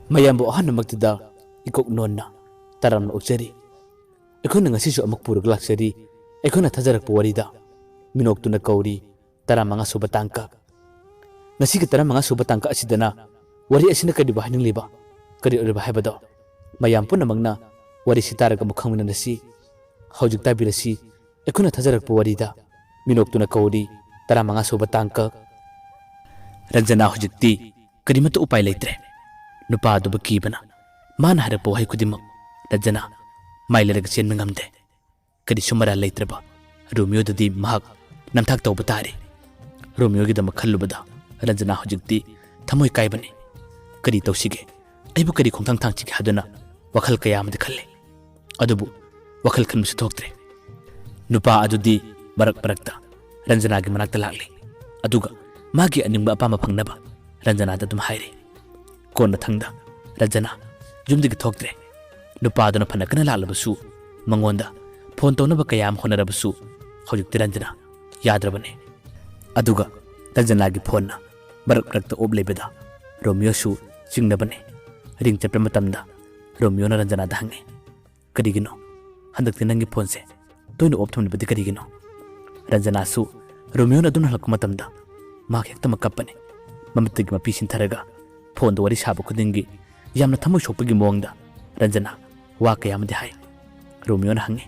mayambo ahannamaktuda ikok nonna taramna ukjari ekhona ngasisu amuk purug laksari ekhona thajarakpa warida minoktuna kauri taramanga suba tangka ngasi ki taramanga suba tangka asidana wari asina kadi bahning liba kadi uriba haibado mayam punamagna wari sitaraga mukhangmina nasi hojik tabirasi ekhona thajarakpa warida minoktuna kauri taramanga suba tangka Ranjana hojikti karimata upai leitre nupa aduba kibana mana harappo hai kudimak Ranjana mailaraga chenma ngamde kadi sumara leitraba Romeo dadi mahak namthak tawba tare Romeo gi damak khallubada Ranjana hojikti thamoi kaibani kadi tawsige aibu kadi khongthang thangchi haduna wakhal kaya amade khalle adubu wakhal khanmusu thoktre nupa adudi barak barakta Ranjana gi manakta lakli aduga magi aningba apama phangnaba Ranjana da dum haire konna thangda Ranjana jumdigi thoktre nupa aduna phanakana lalabasu mangonda phone townaba kayam honarabasu hojik Ranjana yadrabane aduga Ranjana gi phone na barak barakta oblebeda Romeo su chingnabane ring chapra matamda Romeo na Ranjana da hange kadigino handakti nangi phone se toino opthamnibadi kadigino Ranjana su Romeo na dun halak matamda mak hekta makapane mamitigi mapisin tharaga phone do wari saba khudingi yamna thamoi sokpagi mongda Ranjana wa kayamadi hai Romeo na hange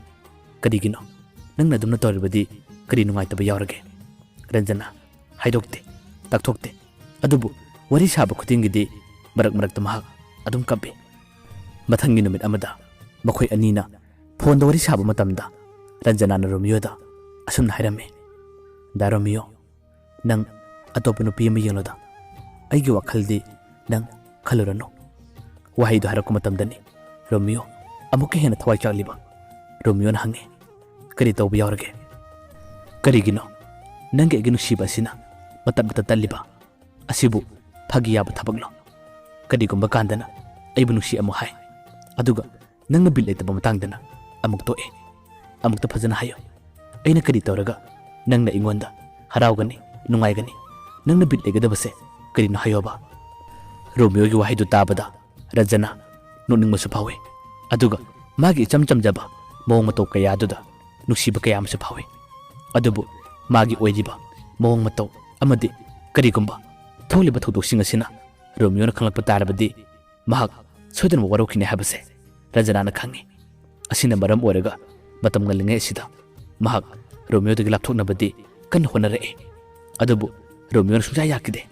kadigino nangna dumna toribadi kadi nungai taba yaurage Ranjana haidokte takthokte adubu wari saba khudingi di marak marakta mahak adum kabe mathangi numit amada makhoi anina phone do wari saba matamda Ranjana na Romeo da asumna hairame da Romeo nang atop nupi ama yengloda aigi wakhaldi nang khalurano wahai do harakku matamdani Romeo amuke hena thawai chaliba Romeo na hange kari tawba yaurage karigino nange ginu shiba sina matabta taliba asibu phagi yaba thabaglo kadi gumba kandana aibu nusi amu hai aduga nangna bil leitaba matangdana amuk to e amukta phajana hayo aina kadi tawraga nangna ingonda harawgani nungaigani nangna bil legadabase kadi no hayoba Romeo gi wahai du tabada Ranjana noning masu phawe aduga magi chamcham jaba mawng mato kaya duda nusiba kaya masu phawe adubu magi oidiba mawng mato amadi kadi gumba tholiba thudok singa Romeo na khanglakpa tarabadi mahak soidan warokine habase Ranjana na khangi asina maram oraga matam ngalingai sida mahak Romeo dagi lapthoknabadi kan honare adubu Romeo na suja yakide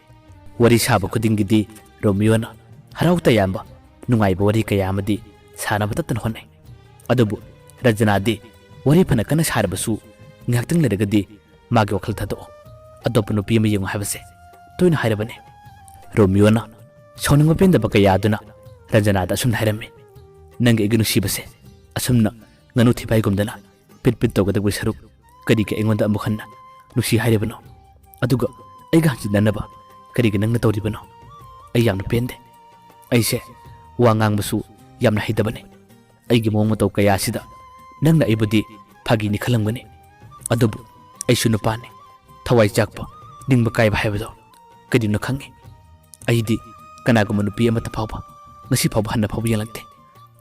wari saba khudingidi Romeo na harauta yamba nungaiba wari kaya amadi sanaba tatan honai adubu Ranjana di wari phana kana sarabasu ngaktang leragadi magi wakhal thado adopa nupi ama yengu habase toina hairabane Romeo na soningba pendaba kaya aduna Ranjana da asumna hairame nange ignu sibase asumna nganu thibai gumdana pit pit togadagba saruk kadi ke engonda amukhanna nusi hairabano aduga aiga hanjinanaba kadi nangna tawribano ai yamna pende aise wa ngangbasu yamna hidabane aigi mawng mataw kaya sida nangna ibudi phagi ni khalangani adubu aisu nupane thawai chakpa dingba kaiba haibado kadi no khangi aidi kanaguma nupi amata phawba ngasi phawba hanna phawba yalakte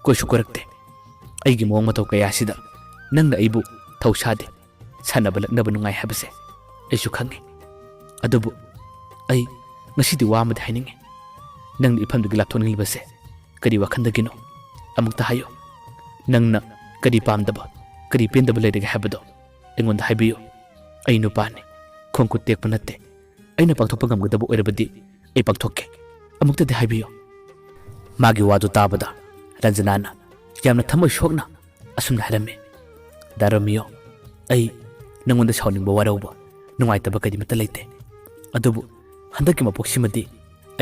koisu korakte aigi mawng mataw kaya sida nangna ibu thawsade sanaba laknaba nungai habase aisu khangi adubu ai ngasidi wa amade haininge nangna ifamdagi lapthoningibase kadi wakhandagino amukta hayo nangna kadi pamdaba kadi pendaba leirage habado engonda haibiyo ai nupane khongku tekpa natte aina pangthokpa ngamgadaba oirabadi ai pangthokke amuktadi haibiyo magi wadu tabada Ranjana na yamna thamoi sokna asumna harame da Romeo ai nangonda sauningba warauba nungaitaba kadi mata leite adubu handaki mapoksimadi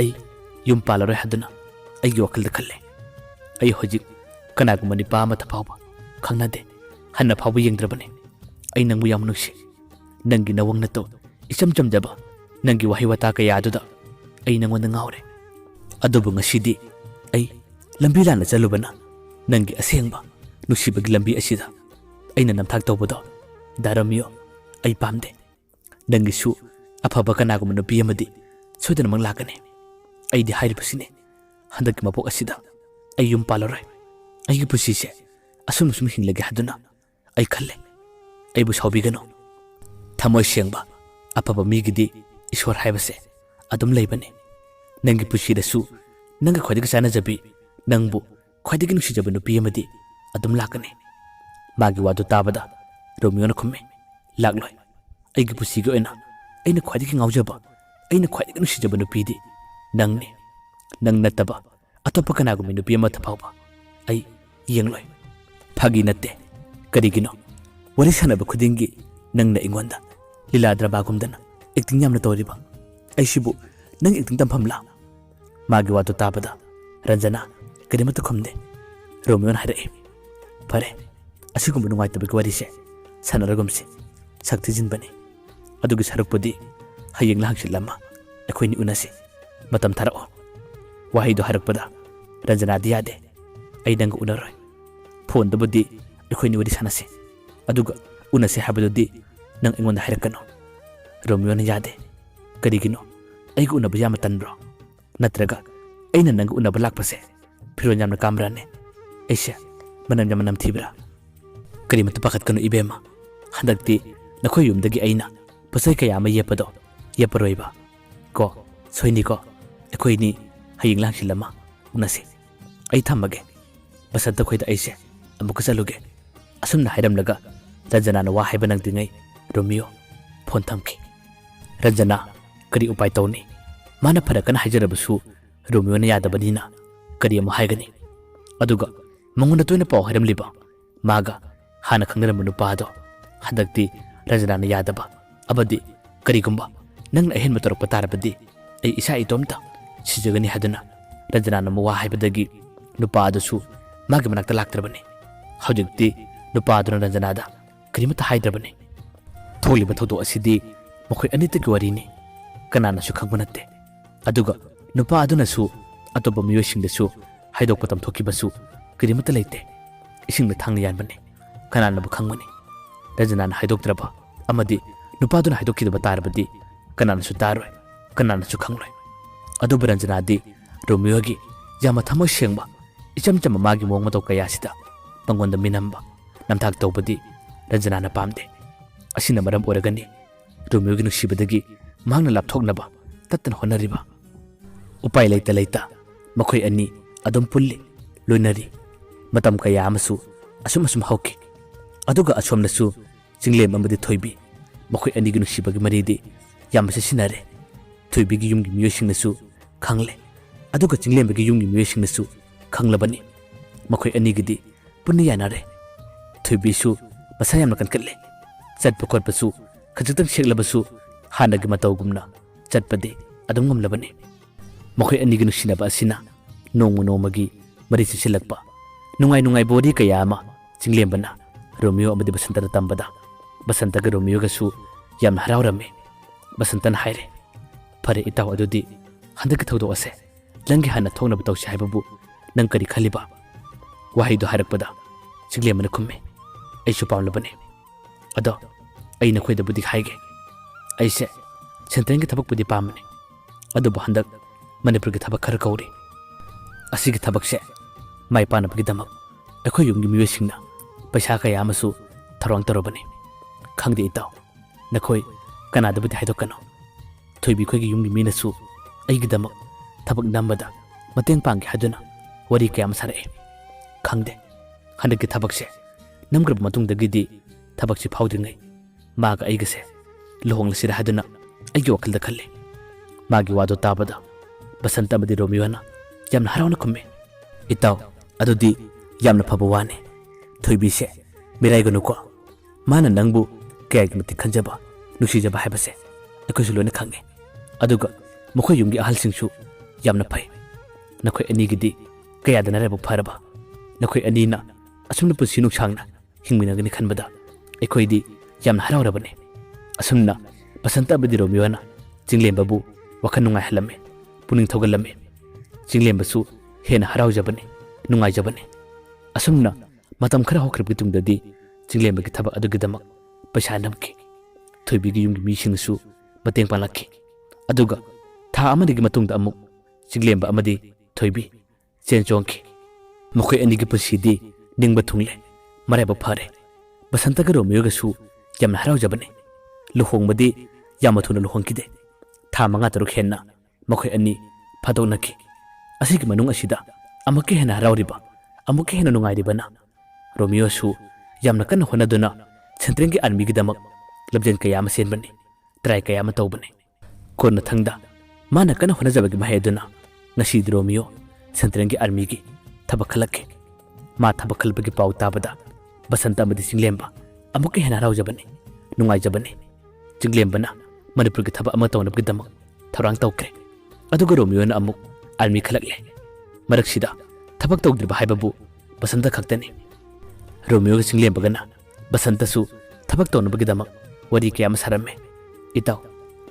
ai yum palaroi haduna aigi wakhalda khalle ai hojik kanaguma nipa amata phawba khangnade hanna phawba yengdrabane ai nangbu yam nusi nangi nawang nato isam chamjaba nangi wahi wata kaya aduda ai nangonda ngaure adubu ngasidi ai lambi lana chalubana nangi asengba nusibagi lambi asida aina namthak tawbado da Romeo ai pamde nangi su afaba kanaguma nupi amadi soidana mang lakane aidi hairibasine ꯍꯟꯗꯛꯀꯤ ꯃꯄꯣꯛ ꯑꯁꯤꯗ ꯑꯩ ꯌꯨꯝ ꯄꯥꯜꯂꯔꯣꯏ ꯑꯩꯒꯤ ꯄꯨꯟꯁꯤꯁꯦ ꯑꯁꯨꯝ ꯍꯤꯡꯂꯒꯦ ꯍꯥꯏꯗꯨꯅ ꯑꯩ ꯈꯜꯂꯦ ꯑꯩꯕꯨ ꯁꯥꯎꯕꯤꯒꯅꯨ ꯊꯃꯣꯏ ꯁꯦꯡꯕ ꯑꯐꯕ ꯃꯤꯒꯤꯗꯤ ꯏꯁꯣꯔ ꯍꯥꯏꯕꯁꯦ ꯑꯗꯨꯝ ꯂꯩꯕꯅꯤ ꯅꯪꯒꯤ ꯄꯨꯟꯁꯤꯗꯁꯨ ꯅꯪꯒ ꯈ꯭ꯋꯥꯏꯗꯒꯤ ꯆꯥꯟꯅꯖꯕꯤ ꯅꯪꯕु ꯈ꯭ꯋꯥꯏꯗꯒꯤ ꯅꯨꯡꯁꯤꯖꯕ ꯅꯨꯄꯤ ꯑꯃꯗꯤ ꯑꯗꯨꯝ ꯂꯥꯛꯀꯅꯤ ꯃꯥꯒꯤ ꯋꯥꯗꯨ ꯇꯥꯕꯗ ꯔꯣꯃꯤꯌꯣꯅ ꯈꯨꯝꯃꯤ ꯂꯥꯛꯂꯣꯏ ꯑꯩꯒꯤ ꯄꯨꯟꯁꯤꯒꯤ ꯑꯣꯏꯅ ꯑꯩꯅ ꯈ꯭ꯋꯥꯏꯗꯒꯤ ꯉꯥꯎꯖꯕ ꯑꯩꯅ ꯈ꯭ꯋꯥꯏꯗꯒꯤ ꯅꯨꯡꯁꯤꯖꯕ ꯅꯨꯄꯤꯗꯤ ꯅꯪꯅꯤ ꯅꯪ ꯅꯠꯇꯕ ꯑꯇꯣꯞꯄ ꯀꯅꯥꯒꯨꯝꯕ ꯅꯨꯄꯤ ꯑꯃꯠꯇ ꯐꯥꯎꯕ ꯑꯩ ꯌꯦꯡꯂꯣꯏ ꯐꯥꯒꯤ ꯅꯠꯇꯦ ꯀꯔꯤꯒꯤꯅꯣ ꯋꯥꯔꯤ ꯁꯥꯟꯅꯕ ꯈꯨꯗꯤꯡꯒꯤ ꯅꯪꯅ ꯑꯩꯉꯣꯟꯗ ꯂꯤꯂꯥ ꯗ꯭ꯔꯃꯥꯒꯨꯝꯗꯅ ꯑꯦꯛꯇꯤꯡ ꯌꯥꯝꯅ ꯇꯧꯔꯤꯕ ꯑꯩꯁꯤꯕꯨ ꯅꯪ ꯑꯦꯛꯇꯤꯡ ꯇꯝꯐꯝꯂꯥ ꯃꯥꯒꯤ ꯋꯥꯗꯨ ꯇꯥꯕꯗ ꯔꯟꯖꯅꯥ ꯀꯔꯤꯃꯠꯇ ꯈꯨꯝꯗꯦ ꯔꯣꯃꯤꯌꯣꯅ ꯍꯥꯏꯔꯛꯏ ꯐꯔꯦ ꯑꯁꯤꯒꯨꯝꯕ ꯅꯨꯡꯉꯥꯏꯇꯕꯒꯤ ꯋꯥꯔꯤꯁꯦ ꯁꯥꯟꯅꯔꯒꯨꯝꯁꯤ ꯁꯛ ꯊꯤꯖꯤꯟꯕꯅꯤ ꯑꯗꯨꯒꯤ ꯁꯔꯨꯛꯄꯨꯗꯤ ꯍꯌꯦꯡ ꯍꯪꯆꯤꯠ ꯑꯃ ꯑꯩꯈꯣꯏꯅꯤ ꯎꯅꯁꯤ ꯃꯇꯝ ꯊꯥꯔꯛꯑꯣ ꯋꯥꯍꯩꯗꯣ ꯍꯥꯏꯔꯛꯄꯗ ꯔꯟꯖꯅꯥꯗꯤ ꯌꯥꯗꯦ ꯑꯩ ꯅꯪꯒ ꯎꯅꯔꯣꯏ ꯐꯣꯟꯗꯕꯨꯗꯤ ꯑꯩꯈꯣꯏꯅꯤ ꯋꯥꯔꯤ ꯁꯥꯟꯅꯁꯤ ꯑꯗꯨꯒ ꯎꯅꯁꯤ ꯍꯥꯏꯕꯗꯨꯗꯤ ꯅꯪ ꯑꯩꯉꯣꯟꯗ ꯍꯥꯏꯔꯛꯀꯅꯨ ꯔꯣꯃꯤꯌꯣꯅ ꯌꯥꯗꯦ ꯀꯔꯤꯒꯤꯅꯣ ꯑꯩꯒ ꯎꯅꯕ ꯌꯥꯝꯅ ꯇꯟꯕ꯭ꯔꯣ ꯅꯠꯇ꯭ꯔꯒ ꯑꯩꯅ ꯅꯪꯒ ꯎꯅꯕ ꯂꯥꯛꯄꯁꯦ ꯐꯤꯔꯣꯜ ꯌꯥꯝꯅ ꯀꯥꯝꯕ꯭ꯔꯥꯅꯦ ꯑꯩꯁꯦ ꯃꯅꯝ ꯌꯥꯝꯅ ꯅꯝꯊꯤꯕ꯭ꯔꯥ ꯀꯔꯤꯃꯠꯇ ꯄꯥꯈꯠꯀꯅꯨ ꯏꯕꯦꯝꯃ ꯍꯟꯗꯛꯇꯤ ꯅꯈꯣꯏ ꯌꯨꯝꯗꯒꯤ ꯑꯩꯅ ꯄꯣꯠꯆꯩ ꯀꯌꯥ ꯑꯃ ꯌꯦꯞꯄꯗꯣ ꯌꯦꯞꯄꯔꯣꯏꯕ ꯀꯣ ꯁꯣꯏꯅꯤꯀꯣ ꯑꯩꯈꯣꯏꯅꯤ ꯍꯌꯦꯡ ꯍꯪꯆꯤꯠ ꯑꯃ ꯎꯅꯁꯤ ꯑꯩ ꯊꯝꯃꯒꯦ ꯕꯁꯟꯇ ꯈꯣꯏꯗ ꯑꯩꯁꯦ ꯑꯃꯨꯛꯀ ꯆꯠꯂꯨꯒꯦ ꯑꯁꯨꯝꯅ ꯍꯥꯏꯔꯝꯂꯒ ꯔꯟꯖꯅꯥꯅ ꯋꯥ ꯍꯥꯏꯕ ꯅꯪꯗ꯭ꯔꯤꯉꯩ ꯔꯣꯃꯤꯌꯣ ꯐꯣꯟ ꯊꯝꯈꯤ ꯔꯟꯖꯅꯥ ꯀꯔꯤ ꯎꯄꯥꯏ ꯇꯧꯅꯤ ꯃꯥꯅ ꯐꯔꯛꯀꯅ ꯍꯥꯏꯖꯔꯕꯁꯨ ꯔꯣꯃꯤꯌꯣꯅ ꯌꯥꯗꯕꯅꯤꯅ ꯀꯔꯤ ꯑꯃꯨꯛ ꯍꯥꯏꯒꯅꯤ ꯑꯗꯨꯒ ꯃꯉꯣꯟꯗ ꯇꯣꯏꯅ ꯄꯥꯎ ꯍꯥꯏꯔꯝꯂꯤꯕ ꯃꯥꯒ ꯍꯥꯟꯅ ꯈꯪꯅꯔꯝꯕ ꯅꯨꯄꯥꯗꯣ ꯍꯟꯗꯛꯇꯤ ꯔꯟꯖꯅꯥꯅ ꯌꯥꯗꯕ ꯑꯃꯗꯤ ꯀꯔꯤꯒꯨꯝꯕ ꯅꯪꯅ ꯑꯍꯦꯟꯕ ꯇꯧꯔꯛꯄ ꯇꯥꯔꯕꯗꯤ ꯑꯩ ꯏꯁꯥ ꯏꯇꯣꯝꯇ ꯁꯤꯖꯒꯅꯤ ꯍꯥꯏꯗꯨꯅ ꯔꯟꯖꯅꯥꯅ ꯋꯥ ꯍꯥꯏꯕꯗꯒꯤ ꯅꯨꯄꯥ ꯑꯗꯨꯁꯨ ꯃꯥꯒꯤ ꯃꯅꯥꯛꯇ ꯂꯥꯛꯇ꯭ꯔꯕꯅꯤ ꯍꯧꯖꯤꯛꯇꯤ ꯅꯨꯄꯥ ꯑꯗꯨꯅ ꯔꯟꯖꯅꯥꯗ ꯀꯔꯤꯃꯠꯇ ꯍꯥꯏꯗ꯭ꯔꯕꯅꯤ ꯊꯣꯛꯂꯤꯕ ꯊꯧꯗꯣꯛ ꯑꯁꯤꯗꯤ ꯃꯈꯣꯏ ꯑꯅꯤꯇꯒꯤ ꯋꯥꯔꯤꯅꯤ ꯀꯅꯥꯅꯁꯨ ꯈꯪꯕ ꯅꯠꯇꯦ ꯑꯗꯨꯒ ꯅꯨꯄꯥ ꯑꯗꯨꯅꯁꯨ ꯑꯇꯣꯞꯄ ꯃꯤꯑꯣꯏꯁꯤꯡꯗꯁꯨ ꯍꯥꯏꯗꯣꯛꯄ ꯇꯝꯊꯣꯛꯈꯤꯕꯁꯨ ꯀꯔꯤꯃꯠꯇ ꯂꯩꯇꯦ ꯏꯁꯤꯡꯗ ꯊꯥꯡꯅ ꯌꯥꯟꯕꯅꯤ ꯀꯅꯥꯅꯕꯨ ꯈꯪꯕꯅꯤ ꯔꯟꯖꯅꯥꯅ ꯍꯥꯏꯗꯣꯛꯇ꯭ꯔꯕ ꯑꯃꯗꯤ ꯅꯨꯄꯥꯗꯨꯅ ꯍꯥꯏꯗꯣꯛꯈꯤꯗꯕ ꯇꯥꯔꯕꯗꯤ ꯀꯅꯥꯅꯁꯨ ꯇꯥꯔꯣꯏ ꯀꯅꯥꯅꯁꯨ ꯈꯪꯂꯣꯏ ꯑꯗꯨꯕꯨ ꯔꯟꯖꯅꯥꯗꯤ ꯔꯣꯃꯤꯌꯣꯒꯤ ꯌꯥꯝꯅ ꯊꯃꯣꯏ ꯁꯦꯡꯕ ꯏꯆꯝ ꯆꯝꯕ ꯃꯥꯒꯤ ꯃꯑꯣꯡ ꯃꯇꯧ ꯀꯌꯥꯁꯤꯗ ꯃꯉꯣꯟꯗ ꯃꯤꯅꯝꯕ ꯅꯝꯊꯥꯛ ꯇꯧꯕꯗꯤ ꯔꯟꯖꯅꯥꯅ ꯄꯥꯝꯗꯦ ꯑꯁꯤꯅ ꯃꯔꯝ ꯑꯣꯏꯔꯒꯅꯤ ꯔꯣꯃꯤꯌꯣꯒꯤ ꯅꯨꯡꯁꯤꯕꯗꯒꯤ ꯃꯍꯥꯛꯅ ꯂꯥꯞꯊꯣꯛꯅꯕ ꯇꯠꯇꯅ ꯍꯣꯠꯅꯔꯤꯕ ꯎꯄꯥꯏ ꯂꯩꯇ ꯃꯈꯣꯏ ꯑꯅꯤ ꯑꯗꯨꯝ ꯄꯨꯜꯂꯤ ꯂꯣꯏꯅꯔꯤ ꯃꯇꯝ ꯀꯌꯥ ꯑꯃꯁꯨ ꯑꯁꯨꯝ ꯍꯧꯈꯤ ꯑꯗꯨꯒ ꯑꯁꯣꯝꯅꯁꯨ ꯆꯤꯡꯂꯦꯝ ꯑꯃꯗꯤ ꯊꯣꯏꯕꯤ ꯃꯈꯣꯏ ꯑꯅꯤꯒꯤ ꯅꯨꯡꯁꯤꯕꯒꯤ ꯃꯔꯤꯗꯤ ꯌꯥꯝꯅ ꯆꯦꯠꯁꯤꯟꯅꯔꯦ ꯊꯣꯏꯕꯤꯒꯤ ꯌꯨꯝꯒꯤ ꯃꯤꯑꯣꯏꯁꯤꯡꯅꯁꯨ ꯈꯪꯂꯦ ꯑꯗꯨꯒ ꯆꯤꯡꯂꯦꯝꯕꯒꯤ ꯌꯨꯝꯒꯤ ꯃꯤꯑꯣꯏꯁꯤꯡꯅꯁꯨ ꯈꯪꯂꯕꯅꯤ ꯃꯈꯣꯏ ꯑꯅꯤꯒꯤꯗꯤ ꯄꯨꯟꯅ ꯌꯥꯅꯔꯦ ꯊꯣꯏꯕꯤꯁꯨ ꯃꯁꯥ ꯌꯥꯝꯅ ꯀꯟꯈꯠꯂꯦ ꯆꯠꯄ ꯈꯣꯠꯄꯁꯨ ꯈꯖꯤꯛꯇꯪ ꯁꯦꯛꯂꯕꯁꯨ ꯍꯥꯟꯅꯒꯤ ꯃꯇꯧꯒꯨꯝꯅ ꯆꯠꯄꯗꯤ ꯑꯗꯨꯝ ꯉꯝꯂꯕꯅꯤ ꯃꯈꯣꯏ ꯑꯅꯤꯒꯤ ꯅꯨꯡꯁꯤꯅꯕ ꯑꯁꯤꯅ ꯅꯣꯡꯃꯒꯤ ꯃꯔꯤ ꯆꯦꯠꯁꯤꯜꯂꯛꯄ ꯅꯨꯡꯉꯥꯏꯕ ꯋꯥꯔꯤ ꯀꯌꯥ ꯑꯃ ꯆꯤꯡꯂꯦꯝꯕꯅ ꯔꯣꯃꯤꯌꯣ ꯑꯃꯗꯤ ꯕꯁꯟꯇꯗ ꯇꯝꯕꯗ ꯕꯁꯟꯇꯒ ꯔꯣꯃꯤꯌꯣꯒꯁꯨ ꯌꯥꯝꯅ ꯍꯔꯥꯎꯔꯝꯃꯤ ꯕꯁꯟꯇꯅ ꯍꯥꯏꯔꯦ ꯐꯔꯦ ꯏꯇꯥꯎ ꯑꯗꯨꯗꯤ ꯍꯟꯗꯛꯀꯤ ꯊꯧꯗꯣꯛ ꯑꯁꯦ ꯅꯪꯒꯤ ꯍꯥꯟꯅ ꯊꯣꯛꯅꯕ ꯇꯧꯁꯤ ꯍꯥꯏꯕꯕꯨ ꯅꯪ ꯀꯔꯤ ꯈꯜꯂꯤꯕ ꯋꯥꯍꯩꯗꯣ ꯍꯥꯏꯔꯛꯄꯗ ꯆꯤꯡꯂꯦꯝꯕꯅ ꯈꯨꯝꯃꯤ ꯑꯩꯁꯨ ꯄꯥꯝꯂꯕꯅꯤ ꯑꯗꯣ ꯑꯩ ꯅꯈꯣꯏꯗꯕꯨꯗꯤ ꯍꯥꯏꯒꯦ ꯑꯩꯁꯦ ꯁꯦꯟꯇ꯭ꯔꯦꯜꯒꯤ ꯊꯕꯛꯄꯨꯗꯤ ꯄꯥꯝꯕꯅꯤ ꯑꯗꯨꯕꯨ ꯍꯟꯗꯛ ꯃꯅꯤꯄꯨꯔꯒꯤ ꯊꯕꯛ ꯈꯔ ꯀꯧꯔꯤ ꯑꯁꯤꯒꯤ ꯊꯕꯛꯁꯦ ꯃꯥꯏ ꯄꯥꯛꯅꯕꯒꯤꯗꯃꯛ ꯑꯩꯈꯣꯏ ꯌꯨꯝꯒꯤ ꯃꯤꯑꯣꯏꯁꯤꯡꯅ ꯄꯩꯁꯥ ꯀꯌꯥ ꯑꯃꯁꯨ ꯊꯧꯔꯥꯡ ꯇꯧꯔꯕꯅꯤ ꯈꯪꯗꯦ ꯏꯇꯥꯎ ꯅꯈꯣꯏ ꯀꯅꯥꯗꯕꯨꯗꯤ ꯍꯥꯏꯗꯣꯛꯀꯅꯨ ꯊꯣꯏꯕꯤ ꯈꯣꯏꯒꯤ ꯌꯨꯝꯒꯤ ꯃꯤꯅꯁꯨ ꯑꯩꯒꯤꯗꯃꯛ ꯊꯕꯛ ꯅꯝꯕꯗ ꯃꯇꯦꯡ ꯄꯥꯡꯒꯦ ꯍꯥꯏꯗꯨꯅ ꯋꯥꯔꯤ ꯀꯌꯥ ꯑꯃ ꯁꯥꯔꯛꯑꯦ ꯈꯪꯗꯦ ꯍꯟꯗꯛꯀꯤ ꯊꯕꯛꯁꯦ ꯅꯝꯈ꯭ꯔꯕ ꯃꯇꯨꯡꯗꯒꯤꯗꯤ ꯊꯕꯛꯁꯤ ꯐꯥꯎꯗ꯭ꯔꯤꯉꯩ ꯃꯥꯒ ꯑꯩꯒꯁꯦ ꯂꯨꯍꯣꯡꯂꯁꯤꯔ ꯍꯥꯏꯗꯨꯅ ꯑꯩꯒꯤ ꯋꯥꯈꯜꯗ ꯈꯜꯂꯤ ꯃꯥꯒꯤ ꯋꯥꯗꯣ ꯇꯥꯕꯗ ꯕꯁꯟꯇ ꯑꯃꯗꯤ ꯔꯣꯃꯤꯌꯣꯅ ꯌꯥꯝꯅ ꯍꯔꯥꯎꯅ ꯈꯨꯝꯃꯤ ꯏꯇꯥꯎ ꯑꯗꯨꯗꯤ ꯌꯥꯝꯅ ꯐꯕ ꯋꯥꯅꯤ ꯊꯣꯏꯕꯤꯁꯦ ꯃꯤꯔꯥꯏꯒꯅꯨꯀꯣ ꯃꯥꯅ ꯅꯪꯕꯨ ꯀꯌꯥꯒꯤ ꯃꯇꯤꯛ ꯈꯟꯖꯕ ꯅꯨꯡꯁꯤꯖꯕ ꯍꯥꯏꯕꯁꯦ ꯑꯩꯈꯣꯏꯁꯨ ꯂꯣꯏꯅ ꯈꯪꯉꯤ ꯑꯗꯨꯒ ꯃꯈꯣꯏ ꯌꯨꯝꯒꯤ ꯑꯍꯜꯁꯤꯡꯁꯨ ꯌꯥꯝꯅ ꯐꯩ ꯅꯈꯣꯏ ꯑꯅꯤꯒꯤꯗꯤ ꯀꯌꯥꯗ ꯅꯔꯥꯏꯕꯛ ꯐꯔꯕ ꯅꯈꯣꯏ ꯑꯅꯤꯅ ꯑꯁꯨꯝꯅ ꯄꯨꯟꯁꯤ ꯅꯨꯡꯁꯥꯡꯅ ꯍꯤꯡꯃꯤꯟꯅꯒꯅꯤ ꯈꯟꯕꯗ ꯑꯩꯈꯣꯏꯗꯤ ꯌꯥꯝꯅ ꯍꯔꯥꯎꯔꯕꯅꯤ ꯑꯁꯨꯝꯅ ꯕꯁꯟꯇ ꯑꯃꯗꯤ ꯔꯣꯃꯤꯌꯣꯅ ꯆꯤꯡꯂꯦꯝꯕꯕꯨ ꯋꯥꯈꯜ ꯅꯨꯡꯉꯥꯏꯍꯜꯂꯝꯃꯤ ꯄꯨꯛꯅꯤꯡ ꯊꯧꯒꯠꯂꯝꯃꯤ ꯆꯤꯡꯂꯦꯝꯕꯁꯨ ꯍꯦꯟꯅ ꯍꯔꯥꯎꯖꯕꯅꯤ ꯅꯨꯡꯉꯥꯏꯖꯕꯅꯤ ꯑꯁꯨꯝꯅ ꯃꯇꯝ ꯈꯔ ꯍꯧꯈ꯭ꯔꯕꯒꯤ ꯇꯨꯡꯗꯗꯤ ꯆꯤꯡꯂꯦꯝꯕꯒꯤ ꯊꯕꯛ ꯑꯗꯨꯒꯤꯗꯃꯛ ꯄꯩꯁꯥ ꯅꯝꯈꯤ ꯊꯣꯏꯕꯤꯒꯤ ꯌꯨꯝꯒꯤ ꯃꯤꯁꯤꯡꯅꯁꯨ ꯃꯇꯦꯡ ꯄꯥꯡꯂꯛꯈꯤ ꯑꯗꯨꯒ ꯊꯥ ꯑꯃꯒꯤ ꯃꯇꯨꯡꯗ ꯑꯃꯨꯛ ꯆꯤꯡꯂꯦꯝꯕ ꯑꯃꯗꯤ ꯊꯣꯏꯕꯤ ꯆꯦꯟ ꯆꯣꯡꯈꯤ ꯃꯈꯣꯏ ꯑꯅꯤꯒꯤ ꯄꯨꯟꯁꯤꯗꯤ ꯅꯤꯡꯕ ꯊꯨꯡꯂꯦ ꯃꯔꯥꯏꯕꯛ ꯐꯔꯦ ꯕꯁꯟꯇꯒ ꯔꯣꯃꯤꯌꯣꯒꯁꯨ ꯌꯥꯝꯅ ꯍꯔꯥꯎꯖꯕꯅꯤ ꯂꯨꯍꯣꯡꯕꯗꯤ ꯌꯥꯝꯅ ꯊꯨꯅ ꯂꯨꯍꯣꯡꯈꯤꯗꯦ ꯊꯥ 5-6 ꯍꯦꯟꯅ ꯃꯈꯣꯏ ꯑꯅꯤ ꯐꯥꯗꯣꯛꯅꯈꯤ ꯑꯁꯤꯒꯤ ꯃꯅꯨꯡ ꯑꯁꯤꯗ ꯑꯃꯨꯛꯀ ꯍꯦꯟꯅ ꯍꯔꯥꯎꯔꯤꯕ ꯑꯃꯨꯛꯀ ꯍꯦꯟꯅ ꯅꯨꯡꯉꯥꯏꯔꯤꯕꯅ ꯔꯣꯃꯤꯌꯣꯁꯨ ꯌꯥꯝꯅ ꯀꯟꯅ ꯍꯣꯠꯅꯗꯨꯅ ꯁꯦꯟꯇ꯭ꯔꯦꯜꯒꯤ ꯑꯥꯔꯃꯤꯒꯤꯗꯃꯛ ꯂꯝꯖꯦꯟ ꯀꯌꯥ ꯑꯃ ꯆꯦꯟꯕꯅꯤ ꯇ꯭ꯔꯥꯏ ꯀꯌꯥ ꯑꯃ ꯇꯧꯕꯅꯤ ꯀꯣꯟꯅꯊꯪꯗ ꯃꯥꯅ ꯀꯟꯅ ꯍꯣꯠꯅꯖꯕꯒꯤ ꯃꯍꯩ ꯑꯗꯨꯅ ꯉꯁꯤꯗꯤ ꯔꯣꯃꯤꯌꯣ ꯁꯦꯟꯇ꯭ꯔꯦꯜꯒꯤ ꯑꯥꯔꯃꯤꯒꯤ ꯊꯕꯛ ꯈꯜꯂꯛꯈꯤ ꯃꯥ ꯊꯕꯛ ꯈꯜꯕꯒꯤ ꯄꯥꯎ ꯇꯥꯕꯗ ꯕꯁꯟꯇ ꯑꯃꯗꯤ ꯆꯤꯡꯂꯦꯝꯕ ꯑꯃꯨꯛꯀ ꯍꯦꯟꯅ ꯍꯔꯥꯎꯖꯕꯅꯤ ꯅꯨꯡꯉꯥꯏꯖꯕꯅꯤ ꯆꯤꯡꯂꯦꯝꯕꯅ ꯃꯅꯤꯄꯨꯔꯒꯤ ꯊꯕꯛ ꯑꯃ ꯇꯧꯅꯕꯒꯤꯗꯃꯛ ꯊꯧꯔꯥꯡ ꯇꯧꯈ꯭ꯔꯦ ꯑꯗꯨꯒ ꯔꯣꯃꯤꯌꯣꯅ ꯑꯃꯨꯛ ꯑꯥꯔꯃꯤ ꯈꯜꯂꯛꯂꯦ ꯃꯔꯛꯁꯤꯗ ꯊꯕꯛ ꯇꯧꯗ꯭ꯔꯤꯕ ꯍꯥꯏꯕꯕు ꯕꯁꯟꯇ ꯈꯛꯇꯅꯤ ꯔꯣꯃꯤꯌꯣꯒ ꯆꯤꯡꯂꯦꯝꯕꯒꯅ ꯕꯁꯟꯇꯁꯨ ꯊꯕꯛ ꯇꯧꯅꯕꯒꯤꯗꯃꯛ ꯋꯥꯔꯤ ꯀꯌꯥ ꯑꯃ ꯁꯥꯔꯝꯃꯦ ꯏꯇꯥꯎ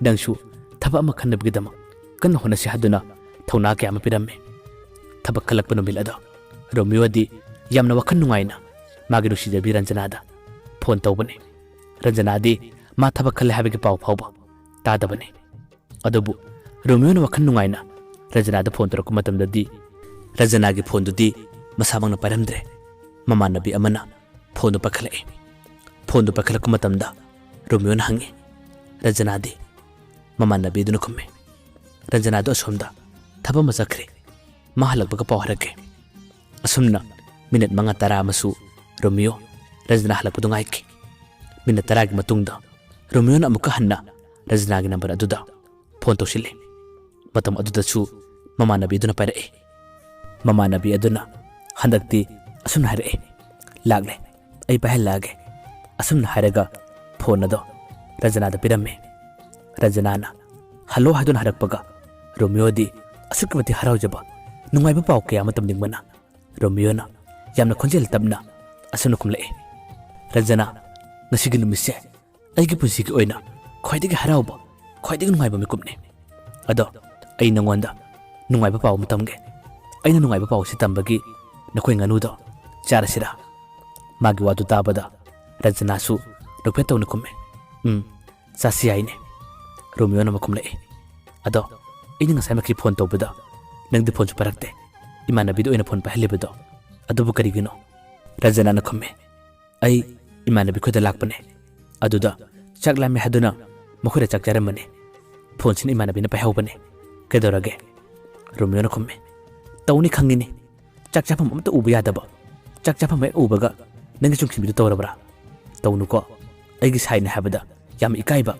ꯅꯪꯁꯨ ꯊꯕꯛ ꯑꯃ ꯈꯟꯅꯕꯒꯤꯗꯃꯛ ꯀꯟꯅ ꯍꯣꯠꯅꯁꯤ ꯍꯥꯏꯗꯨꯅ ꯊꯧꯅꯥ ꯀꯌꯥ ꯑꯃ ꯄꯤꯔꯝꯃꯦ ꯊꯕꯛ ꯈꯜꯂꯛꯄ ꯅꯨꯃꯤꯠ ꯑꯗꯣ ꯔꯣꯃꯤꯌꯣꯗꯤ ꯌꯥꯝꯅ ꯋꯥꯈꯜ ꯅꯨꯡꯉꯥꯏꯅ ꯃꯥꯒꯤ ꯅꯨꯡꯁꯤꯖꯕꯤ ꯔꯟꯖꯅꯥꯗ ꯐꯣꯟ ꯇꯧꯕꯅꯤ ꯔꯟꯖꯅꯥꯗꯤ ꯃꯥ ꯊꯕꯛ ꯈꯜꯂꯦ ꯍꯥꯏꯕꯒꯤ ꯄꯥꯎ ꯐꯥꯎꯕ ꯇꯥꯗꯕꯅꯤ ꯑꯗꯨꯕꯨ ꯔꯣꯃꯤꯌꯣꯅ ꯋꯥꯈꯜ ꯅꯨꯡꯉꯥꯏꯅ ꯔꯟꯖꯅꯥꯗ ꯐꯣꯟ ꯇꯧꯔꯛꯄ ꯃꯇꯝꯗꯗꯤ ꯔꯟꯖꯅꯥꯒꯤ ꯐꯣꯟꯗꯨꯗꯤ ꯃꯁꯥꯃꯛꯅ ꯄꯥꯏꯔꯝꯗ꯭ꯔꯦ ꯃꯃꯥꯟꯅꯕꯤ ꯑꯃꯅ ꯐꯣꯟꯗꯨ ꯄꯥꯏꯈꯠꯂꯛꯏ ꯐꯣꯟꯗꯨ ꯄꯥꯏꯈꯠꯂꯛꯄ ꯃꯇꯝꯗ ꯔꯣꯃꯤꯌꯣꯅ ꯍꯪꯉꯤ ꯔꯟꯖꯅꯥꯗꯤ ꯃꯃꯥꯟꯅꯕꯤꯗꯨꯅ ꯈꯨꯝꯃꯤ ꯔꯟꯖꯅꯥꯗꯣ ꯑꯁꯣꯝꯗ ꯊꯕꯛ ꯑꯃ ꯆꯠꯈ꯭ꯔꯦ ꯃꯥ ꯍꯜꯂꯛꯄꯒ ꯄꯥꯎ ꯍꯥꯏꯔꯛꯀꯦ ꯑꯁꯨꯝꯅ ꯃꯤꯅꯠ 5-10 ꯑꯃꯁꯨ ꯔꯣꯃꯤꯌꯣ ꯔꯟꯖꯅꯥ ꯍꯜꯂꯛꯄꯗꯨ ꯉꯥꯏꯈꯤ ꯃꯤꯅꯠ 10ꯒꯤ ꯃꯇꯨꯡꯗ ꯔꯣꯃꯤꯌꯣꯅ ꯑꯃꯨꯛꯀ ꯍꯟꯅ ꯔꯟꯖꯅꯥꯒꯤ ꯅꯝꯕꯔ ꯑꯗꯨꯗ ꯐꯣꯟ ꯇꯧꯁꯤꯜꯂꯤ ꯃꯇꯝ ꯑꯗꯨꯗꯁꯨ ꯃꯃꯥꯟꯅꯕꯤꯗꯨꯅ ꯄꯥꯏꯔꯛꯏ ꯃꯃꯥꯟꯅꯕꯤ ꯑꯗꯨꯅ ꯍꯟꯗꯛꯇꯤ ꯑꯁꯨꯝꯅ ꯍꯥꯏꯔꯛꯏ ꯂꯥꯛꯂꯦ ꯑꯩ ꯄꯥꯏꯍꯜꯂꯛꯑꯒꯦ ꯑꯁꯨꯝꯅ ꯍꯥꯏꯔꯒ ꯐꯣꯟ ꯑꯗꯣ ꯔꯟꯖꯅꯥꯗ ꯄꯤꯔꯝꯃꯤ ꯔꯟꯖꯅꯥꯅ ꯍꯜꯂꯣ ꯍꯥꯏꯗꯨꯅ ꯍꯥꯏꯔꯛꯄꯒ ꯔꯣꯃꯤꯌꯣꯗꯤ ꯑꯁꯨꯛꯀꯤ ꯃꯇꯤꯛ ꯍꯔꯥꯎꯖꯕ ꯅꯨꯡꯉꯥꯏꯕ ꯄꯥꯎ ꯀꯌꯥ ꯑꯃ ꯇꯝꯅꯤꯡꯕꯅ ꯔꯣꯃꯤꯌꯣꯅ ꯌꯥꯝꯅ ꯈꯣꯟꯖꯦꯜ ꯇꯞꯅ ꯑꯁꯨꯝꯅ ꯈꯨꯝꯂꯛꯏ ꯔꯟꯖꯅꯥ ꯉꯁꯤꯒꯤ ꯅꯨꯃꯤꯠꯁꯦ ꯑꯩꯒꯤ ꯄꯨꯟꯁꯤꯒꯤ ꯑꯣꯏꯅ ꯈ꯭ꯋꯥꯏꯗꯒꯤ ꯍꯔꯥꯎꯕ ꯈ꯭ꯋꯥꯏꯗꯒꯤ ꯅꯨꯡꯉꯥꯏꯕ ꯃꯤꯀꯨꯞꯅꯤ ꯑꯗꯣ ꯑꯩ ꯅꯉꯣꯟꯗ ꯅꯨꯡꯉꯥꯏꯕ ꯄꯥꯎ ꯑꯃ ꯇꯝꯒꯦ ꯑꯩꯅ ꯅꯨꯡꯉꯥꯏꯕ ꯄꯥꯎꯁꯤ ꯇꯝꯕꯒꯤ ꯅꯈꯣꯏ ꯉꯥꯅꯨꯗꯣ ꯆꯥꯔꯁꯤꯔꯥ ꯃꯥꯒꯤ ꯋꯥꯗꯨ ꯇꯥꯕꯗ ꯔꯟꯖꯅꯥꯁꯨ ꯅꯣꯛꯐꯦꯠ ꯇꯧꯅ ꯈꯨꯝꯃꯤ ꯆꯥꯁꯤ ꯌꯥꯏꯅꯦ ꯔꯣꯃꯤꯌꯣꯅ ꯑꯃ ꯈꯨꯝꯂꯛꯏ ꯑꯗꯣ ꯑꯩꯅ ꯉꯁꯥꯏꯃꯛꯀꯤ ꯐꯣꯟ ꯇꯧꯕꯗ ꯅꯪꯗꯤ ꯐꯣꯟꯁꯨ ꯄꯥꯏꯔꯛꯇꯦ ꯏꯃꯥꯟꯅꯕꯤꯗ ꯑꯣꯏꯅ ꯐꯣꯟ ꯄꯥꯏꯍꯜꯂꯤꯕꯗꯣ ꯑꯗꯨꯕꯨ ꯀꯔꯤꯒꯤꯅꯣ ꯔꯟꯖꯅꯥꯅ ꯈꯨꯝꯃꯤ ꯑꯩ ꯏꯃꯥꯟꯅꯕꯤ ꯈꯣꯏꯗ ꯂꯥꯛꯄꯅꯦ ꯑꯗꯨꯗ ꯆꯥꯛ ꯂꯥꯝꯃꯦ ꯍꯥꯏꯗꯨꯅ ꯃꯈꯣꯏꯗ ꯆꯥꯛ ꯆꯥꯔꯝꯕꯅꯤ ꯐꯣꯟꯁꯤꯅ ꯏꯃꯥꯟꯅꯕꯤꯅ ꯄꯥꯏꯍꯧꯕꯅꯦ ꯀꯩꯗꯧꯔꯒꯦ ꯔꯣꯃꯤꯌꯣꯅ ꯈꯨꯝꯃꯤ ꯇꯧꯅꯤ ꯈꯪꯉꯤꯅꯤ ꯆꯥꯛ ꯆꯥꯐꯝ ꯑꯃꯇ ꯎꯕ ꯌꯥꯗꯕ ꯆꯥꯛ ꯆꯥꯐꯝ ꯍꯦꯛ ꯎꯕꯒ ꯅꯪꯒꯤ ꯆꯨꯡꯁꯤꯟꯕꯤꯗꯨ ꯇꯧꯔꯕ꯭ꯔꯥ ꯇꯧꯅꯨꯀꯣ ꯑꯩꯒꯤ ꯁꯥꯏꯅ ꯍꯥꯏꯕꯗ ꯌꯥꯝ ꯏꯀꯥꯏꯕ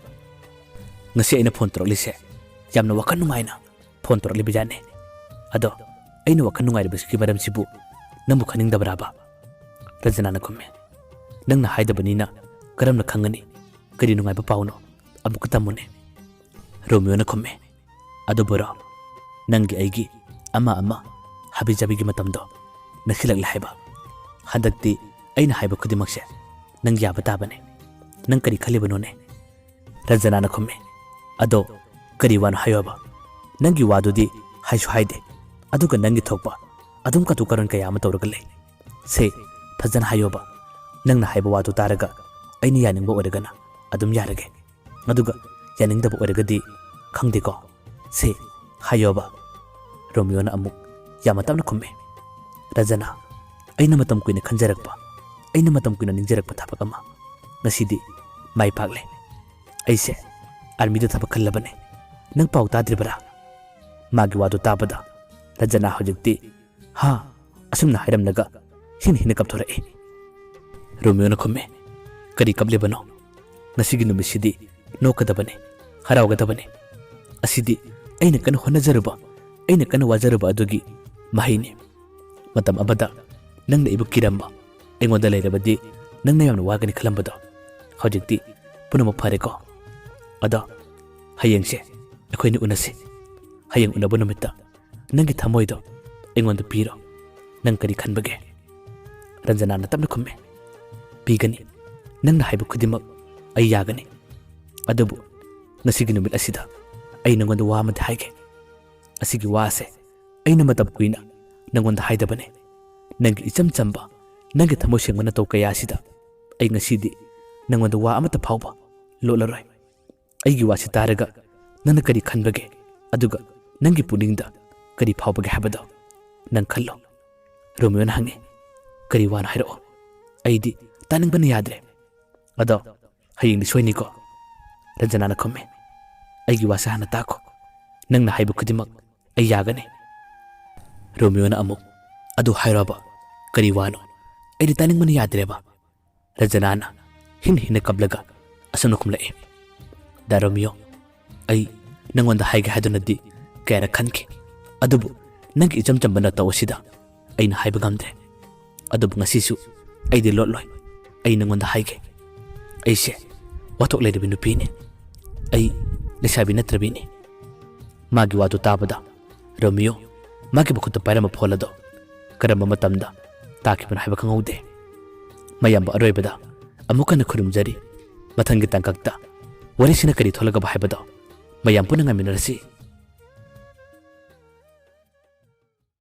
ꯉꯁꯤ ꯑꯩꯅ ꯐꯣꯟ ꯇꯧꯔꯛꯂꯤꯁꯦ ꯌꯥꯝꯅ ꯋꯥꯈꯜ ꯅꯨꯡꯉꯥꯏꯅ ꯐꯣꯟ ꯇꯧꯔꯛꯂꯤꯕ ꯖꯥꯠꯅꯤ ꯑꯗꯣ ꯑꯩꯅ ꯋꯥꯈꯜ ꯅꯨꯡꯉꯥꯏꯔꯤꯕꯁꯤꯒꯤ ꯃꯔꯝꯁꯤꯕꯨ ꯅꯪꯕꯨ ꯈꯪꯅꯤꯡꯗꯕ꯭ꯔꯥꯕ ꯔꯟꯖꯅꯥꯅ ꯈꯨꯝꯃꯤ ꯅꯪꯅ ꯍꯥꯏꯗꯕꯅꯤꯅ ꯀꯔꯝꯅ ꯈꯪꯒꯅꯤ ꯀꯔꯤ ꯅꯨꯡꯉꯥꯏꯕ ꯄꯥꯎꯅꯣ ꯑꯃꯨꯛꯀ ꯇꯝꯃꯨꯅꯦ ꯔꯣꯃꯤꯌꯣꯅ ꯈꯨꯝꯃꯤ ꯑꯗꯨꯕꯨꯔꯣ ꯅꯪꯒꯤ ꯑꯩꯒꯤ ꯑꯃ ꯍꯥꯕꯤ ꯖꯥꯕꯤꯒꯤ ꯃꯇꯝꯗꯣ ꯅꯛꯁꯤꯜꯂꯛꯂꯦ ꯍꯥꯏꯕ ꯍꯟꯗꯛꯇꯤ ꯑꯩꯅ ꯍꯥꯏꯕ ꯈꯨꯗꯤꯡꯃꯛꯁꯦ ꯅꯪ ꯌꯥꯕ ꯇꯥꯕꯅꯦ ꯅꯪ ꯀꯔꯤ ꯈꯜꯂꯤꯕꯅꯣꯅꯦ ꯔꯟꯖꯅꯥꯅ ꯈꯨꯝꯃꯤ ꯑꯗꯣ ꯀꯔꯤ ꯋꯥꯅꯣ ꯍꯥꯏꯌꯣꯕ ꯅꯪꯒꯤ ꯋꯥꯗꯨꯗꯤ ꯍꯥꯏꯁꯨ ꯍꯥꯏꯗꯦ ꯑꯗꯨꯒ ꯅꯪꯒꯤ ꯊꯣꯛꯄ ꯑꯗꯨꯝ ꯀꯇꯨ ꯀꯔꯟ ꯀꯌꯥ ꯑꯃ ꯇꯧꯔꯒ ꯂꯩ ꯁꯦ ꯐꯖꯅ ꯍꯥꯏꯌꯣꯕ ꯅꯪꯅ ꯍꯥꯏꯕ ꯋꯥꯗꯨ ꯇꯥꯔꯒ ꯑꯩꯅ ꯌꯥꯅꯤꯡꯕ ꯑꯣꯏꯔꯒꯅ ꯑꯗꯨꯝ ꯌꯥꯔꯒꯦ ꯑꯗꯨꯒ ꯌꯥꯅꯤꯡꯗꯕ ꯑꯣꯏꯔꯒꯗꯤ ꯈꯪꯗꯦꯀꯣ ꯁꯦ ꯍꯥꯏꯌꯣꯕ ꯔꯣꯃꯤꯌꯣꯅ ꯑꯃꯨꯛ ꯌꯥꯝꯅ ꯇꯞꯅ ꯈꯨꯝꯃꯤ ꯔꯟꯖꯅꯥ ꯑꯩꯅ ꯃꯇꯝ ꯀꯨꯏꯅ ꯈꯟꯖꯔꯛꯄ ꯑꯩꯅ ꯃꯇꯝ ꯀꯨꯏꯅ ꯅꯤꯡꯖꯔꯛꯄ ꯊꯕꯛ ꯑꯃ ꯉꯁꯤꯗꯤ ꯃꯥꯏ ꯄꯥꯛꯂꯦ ꯑꯩꯁꯦ ꯑꯥꯔꯃꯤꯗ ꯊꯕꯛ ꯈꯜꯂꯕꯅꯦ ꯅꯪ ꯄꯥꯎ ꯇꯥꯗ꯭ꯔꯤꯕꯔꯥ ꯃꯥꯒꯤ ꯋꯥꯗꯨ ꯇꯥꯕꯗ ꯔꯟꯖꯅꯥ ꯍꯧꯖꯤꯛꯇꯤ ꯍꯥ ꯑꯁꯨꯝꯅ ꯍꯥꯏꯔꯝꯂꯒ ꯍꯦꯟꯅ ꯀꯞꯊꯣꯔꯛꯏ ꯔꯣꯃꯤꯌꯣꯅ ꯈꯨꯝꯃꯤ ꯀꯔꯤ ꯀꯞꯂꯤꯕꯅꯣ ꯉꯁꯤꯒꯤ ꯅꯨꯃꯤꯠꯁꯤꯗꯤ ꯅꯣꯛꯀꯗꯕꯅꯤ ꯍꯔꯥꯎꯒꯗꯕꯅꯤ ꯑꯁꯤꯗꯤ ꯑꯩꯅ ꯀꯟꯅ ꯍꯣꯠꯅꯖꯔꯨꯕ ꯑꯩꯅ ꯀꯟꯅ ꯋꯥꯖꯔꯨꯕ ꯑꯗꯨꯒꯤ ꯃꯍꯩꯅꯤ ꯃꯇꯝ ꯑꯃꯗ ꯅꯪꯅ ꯑꯩꯕꯨ ꯀꯤꯔꯝꯕ ꯑꯩꯉꯣꯟꯗ ꯂꯩꯔꯕꯗꯤ ꯅꯪꯅ ꯌꯥꯝꯅ ꯋꯥꯒꯅꯤ ꯈꯜꯂꯝꯕꯗꯣ ꯍꯧꯖꯤꯛꯇꯤ ꯄꯨꯝꯅꯃꯛ ꯐꯔꯦꯀꯣ ꯑꯗꯣ ꯍꯌꯦꯡꯁꯦ ꯑꯩꯈꯣꯏꯅ ꯎꯅꯁꯤ ꯍꯌꯦꯡ ꯎꯅꯕ ꯅꯨꯃꯤꯠꯇ ꯅꯪꯒꯤ ꯊꯃꯣꯏꯗꯣ ꯑꯩꯉꯣꯟꯗ ꯄꯤꯔꯣ ꯅꯪ ꯀꯔꯤ ꯈꯟꯕꯒꯦ ꯔꯟꯖꯅꯥꯅ ꯇꯞꯅ ꯈꯨꯝꯃꯤ ꯄꯤꯒꯅꯤ ꯅꯪꯅ ꯍꯥꯏꯕ ꯈꯨꯗꯤꯡꯃꯛ ꯑꯩ ꯌꯥꯒꯅꯤ ꯑꯗꯨꯕꯨ ꯉꯁꯤꯒꯤ ꯅꯨꯃꯤꯠ ꯑꯁꯤꯗ ꯑꯩ ꯅꯉꯣꯟꯗ ꯋꯥ ꯑꯃꯗꯤ ꯍꯥꯏꯒꯦ ꯑꯁꯤꯒꯤ ꯋꯥꯁꯦ ꯑꯩꯅ ꯃꯇꯝ ꯀꯨꯏꯅ ꯅꯉꯣꯟꯗ ꯍꯥꯏꯗꯕꯅꯦ ꯅꯪꯒꯤ ꯏꯆꯝ ꯆꯝꯕ ꯅꯪꯒꯤ ꯊꯃꯣꯏ ꯁꯦꯡꯕ ꯅꯇꯧ ꯀꯌꯥ ꯑꯁꯤꯗ ꯑꯩ ꯉꯁꯤꯗꯤ ꯅꯉꯣꯟꯗ ꯋꯥ ꯑꯃꯠꯇ ꯐꯥꯎꯕ ꯂꯣꯠꯂꯔꯣꯏ ꯑꯩꯒꯤ ꯋꯥꯁꯤ ꯇꯥꯔꯒ ꯅꯪꯅ ꯀꯔꯤ ꯈꯟꯕꯒꯦ ꯑꯗꯨꯒ ꯅꯪꯒꯤ ꯄꯨꯛꯅꯤꯡꯗ ꯀꯔꯤ ꯐꯥꯎꯕꯒꯦ ꯍꯥꯏꯕꯗꯣ Nang khalo. Romeo na hangi. Kari wana hairo. Aidi taning bana yadre. Ado haying di soini ko. Ranjana na kome. Aigi wasa hana tako. Nang na haibu kudimak ay yagane. Romeo na amok. Ado hairo ba. Kari wano. Aidi taning bana yadre ba. Ranjana na hin kablaga. Asam na kumlae. Da Romeo. Ay nangwanda haiga hado na di. Kaya kanki. Adubu nang ijam-jam ba na tao sida. Ay na haiba gamdre. Adubu nga sisu. Ay di loloy. Ay nangwanda haiga. Ay siya. Watok lay rabin upini. Ay nasabi na trabini. Magi wato tapada. Romeo. Magi bakot na para mapola do. Karamba matamda. Taki pa na haiba kang ude. Mayamba aroy ba da. Amuka na kurumjari. Matang kitang kagta. Wari sina kari tholaga ba haiba do. Mayampo na nga minarasi.